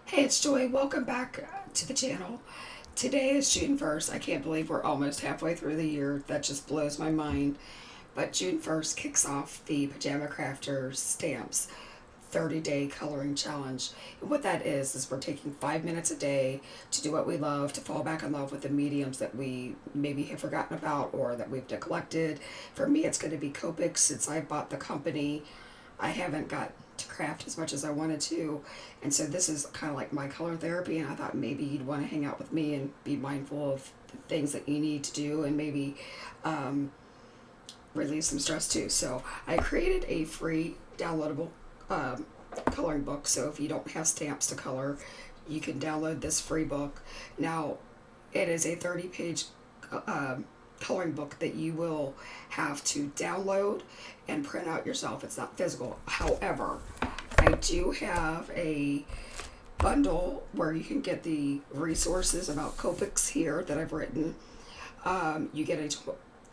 Hey, it's Joy. Welcome back to the channel. Today is June 1st. I can't believe we're almost halfway through the year. That just blows my mind. But June 1st kicks off the Pajama Crafters Stamps 30-day coloring challenge. And what that is we're taking 5 minutes a day to do what we love, to fall back in love with the mediums that we maybe have forgotten about or that we've neglected. For me, it's going to be Copics. Since I bought the company, I haven't got to craft as much as I wanted to. And so this is kind of like my color therapy, and I thought maybe you'd want to hang out with me and be mindful of the things that you need to do and maybe relieve some stress too. So I created a free downloadable coloring book. So if you don't have stamps to color, you can download this free book. Now, it is a 30-page coloring book that you will have to download and print out yourself. It's not physical. However, I do have a bundle where you can get the resources about Copics here that I've written. You get a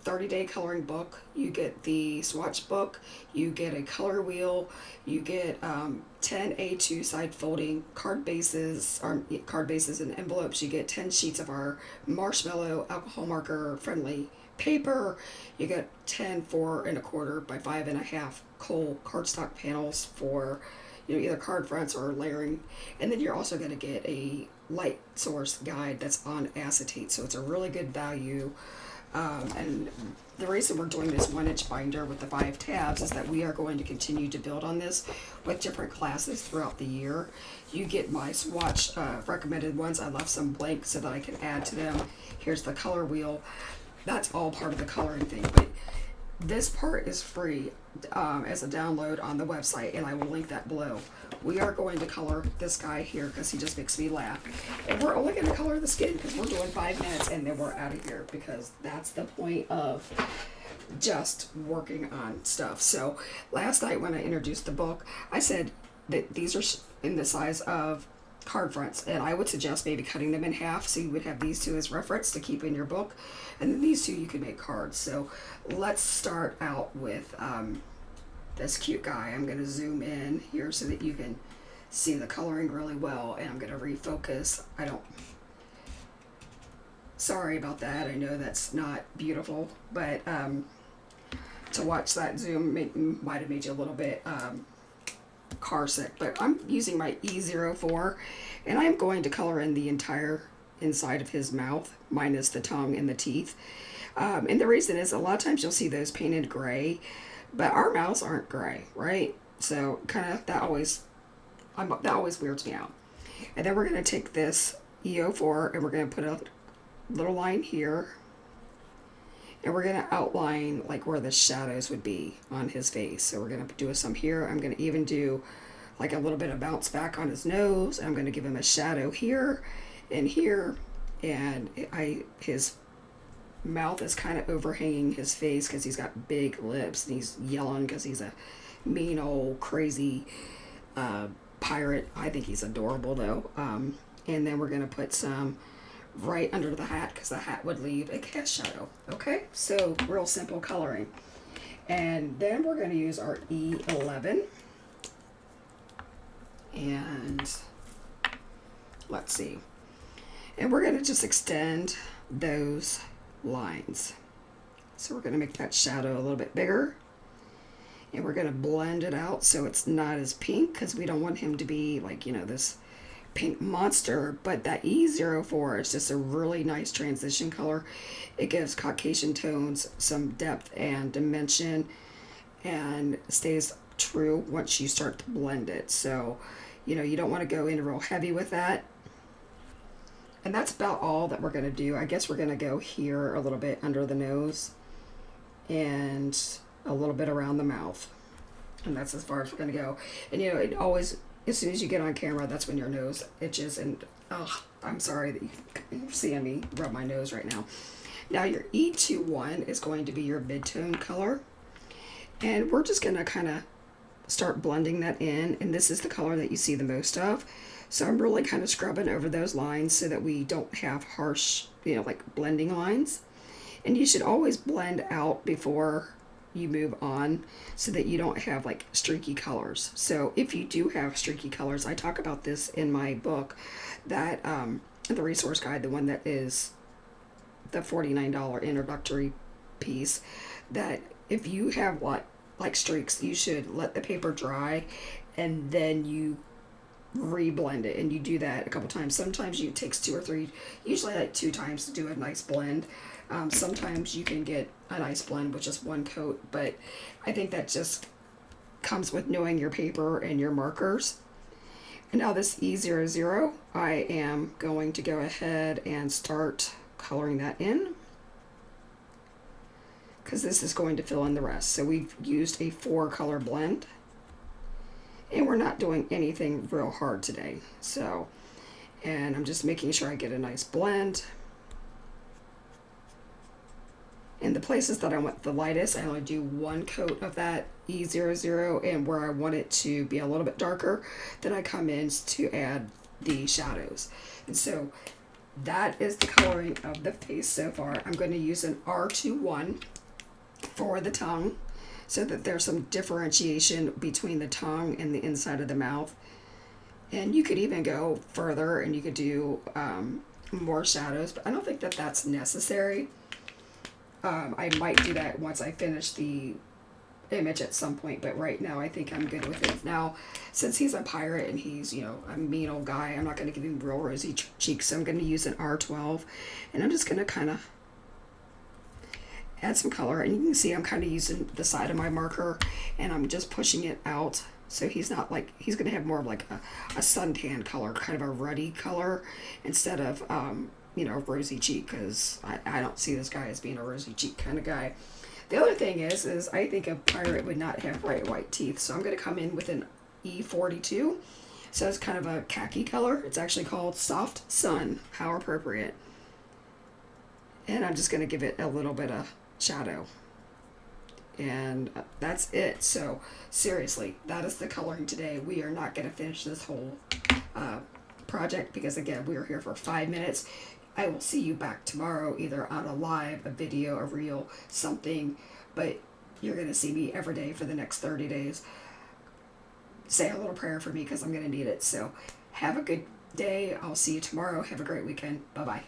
30-day coloring book, you get the swatch book, you get a color wheel, you get 10 A2 side folding card bases and envelopes. You get 10 sheets of our Marshmallow alcohol marker friendly paper. You get 10 4¼ by 5½ coal cardstock panels for either card fronts or layering. And then you're also going to get a light source guide that's on acetate, so it's a really good value. And the reason we're doing this 1-inch binder with the 5 tabs is that we are going to continue to build on this with different classes throughout the year. You get my swatch recommended ones. I left some blank so that I can add to them. Here's the color wheel. That's all part of the coloring thing, but this part is free as a download on the website, and I will link that below. We are going to color this guy here because he just makes me laugh. And we're only going to color the skin because we're doing 5 minutes and then we're out of here, because that's the point of just working on stuff. So last night when I introduced the book, I said that these are in the size of card fronts, and I would suggest maybe cutting them in half so you would have these two as reference to keep in your book, and then these two you can make cards. So let's start out with this cute guy. I'm going to zoom in here so that you can see the coloring really well, and I'm going to refocus. Sorry about that. I know that's not beautiful, but to watch that zoom might have made you a little bit car sick. But I'm using my E04, and I'm going to color in the entire inside of his mouth minus the tongue and the teeth. And the reason is, a lot of times you'll see those painted gray, but our mouths aren't gray, right? So kind of that always weirds me out. And then we're going to take this E04 and we're going to put a little line here, and we're going to outline like where the shadows would be on his face. So we're going to do some here. I'm going to even do like a little bit of bounce back on his nose. I'm going to give him a shadow here and here, and his mouth is kind of overhanging his face because he's got big lips, and he's yelling because he's a mean old crazy pirate. I think he's adorable though. And then we're going to put some right under the hat because the hat would leave a cast shadow. Okay, so real simple coloring. And then we're going to use our E11, and let's see, and we're going to just extend those lines. So we're going to make that shadow a little bit bigger, and we're going to blend it out so it's not as pink, because we don't want him to be like, this pink monster. But that E04 is just a really nice transition color. It gives Caucasian tones some depth and dimension, and stays true once you start to blend it. So you don't want to go in real heavy with that. And that's about all that we're going to do. I guess we're going to go here a little bit under the nose and a little bit around the mouth, and that's as far as we're going to go. And it always, as soon as you get on camera, that's when your nose itches, and I'm sorry that you're seeing me rub my nose right now. Now your E21 is going to be your mid-tone color, and we're just going to kind of start blending that in, and this is the color that you see the most of. So I'm really kind of scrubbing over those lines so that we don't have harsh, like blending lines. And you should always blend out before you move on so that you don't have like streaky colors. So if you do have streaky colors, I talk about this in my book, that the resource guide, the one that is the $49 introductory piece, that if you have like streaks, you should let the paper dry and then you reblend it, and you do that a couple times. Sometimes it takes 2 or 3, usually like 2 times to do a nice blend. Sometimes you can get a nice blend with just 1 coat, but I think that just comes with knowing your paper and your markers. And now this E00, I am going to go ahead and start coloring that in, because this is going to fill in the rest. So we've used a 4 color blend, and we're not doing anything real hard today. So, and I'm just making sure I get a nice blend. In the places that I want the lightest, I only do 1 coat of that E00, and where I want it to be a little bit darker, then I come in to add the shadows. And so that is the coloring of the face so far. I'm going to use an R21 for the tongue, so that there's some differentiation between the tongue and the inside of the mouth. And you could even go further and you could do more shadows, but I don't think that that's necessary. I might do that once I finish the image at some point, but right now I think I'm good with it. Now, since he's a pirate and he's, a mean old guy, I'm not going to give him real rosy cheeks, so I'm going to use an R12, and I'm just going to kind of add some color. And you can see I'm kind of using the side of my marker, and I'm just pushing it out, so he's not like, he's going to have more of like a suntan color, kind of a ruddy color, instead of rosy cheek, because I don't see this guy as being a rosy cheek kind of guy. The other thing is I think a pirate would not have bright white teeth, so I'm going to come in with an E42. So it's kind of a khaki color. It's actually called Soft Sun. How appropriate. And I'm just going to give it a little bit of shadow. And that's it. So seriously, that is the coloring today. We are not going to finish this whole project because, again, we are here for 5 minutes. I will see you back tomorrow, either on a live, a video, a reel, something, but you're going to see me every day for the next 30 days. Say a little prayer for me, because I'm going to need it. So have a good day. I'll see you tomorrow. Have a great weekend. Bye-bye.